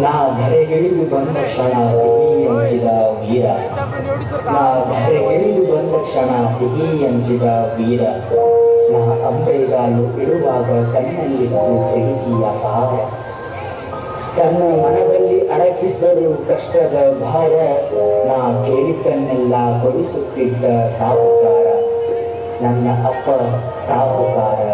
ನಾ ಧರೆಗಿಳಿದು ಬಂದ ಕ್ಷಣ ಸಿಹಿ ಹಂಚಿದ ವೀರ. ನಾ ಧರೆಗಿಳಿದು ಬಂದ ಕ್ಷಣ ಸಿಹಿ ಹಂಚಿದ ವೀರ. ನಾ ಅಂಬೆಗಾಲು ಇಡುವಾಗ ಕಣ್ಣಲ್ಲಿತ್ತು ಪ್ರೀತಿಯ ಭಾರ. ತನ್ನ ಮನದಲ್ಲಿ ಅಡಗಿದ್ದರೂ ಕಷ್ಟದ ಭಾರ. ನಾ ಕೇಳಿದ್ದನ್ನೆಲ್ಲ ಕೊಡಿಸುತ್ತಿದ್ದ ಸಾಹುಕಾರ, ನನ್ನ ಅಪ್ಪ ಸಾಹುಕಾರ.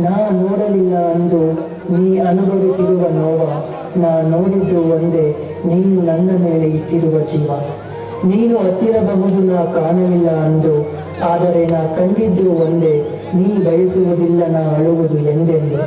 ನಾ ನೋಡಲಿಲ್ಲ ಅಂದು ನೀ ಅನುಭವಿಸಿರುವ ನೋವ. ನಾ ನೋಡಿದ್ದು ಒಂದೇ, ನೀನು ನನ್ನ ಮೇಲೆ ಇಟ್ಟಿರುವ ಜೀವ. ನೀನು ಹತ್ತಿರಬಹುದು ನಾ ಕಾಣಲಿಲ್ಲ ಅಂದು, ಆದರೆ ನಾ ಕಂಡಿದ್ದು ಒಂದೇ, ನೀ ಬಯಸುವುದಿಲ್ಲ ನಾ ಅಳುವುದು ಎಂದೆಂದು.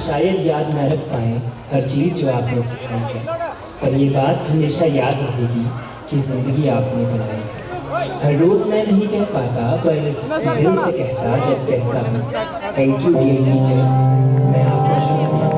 शायद याद न रख पाए हर चीज़ जो आपने सिखाई है, पर ये बात हमेशा याद रहेगी कि ज़िंदगी आपने बनाई है। हर रोज़ मैं नहीं कह पाता, पर दिल से कहता जब कहता हूँ थैंक यू डियर टीचर्स। मैं आपका शुक्रिया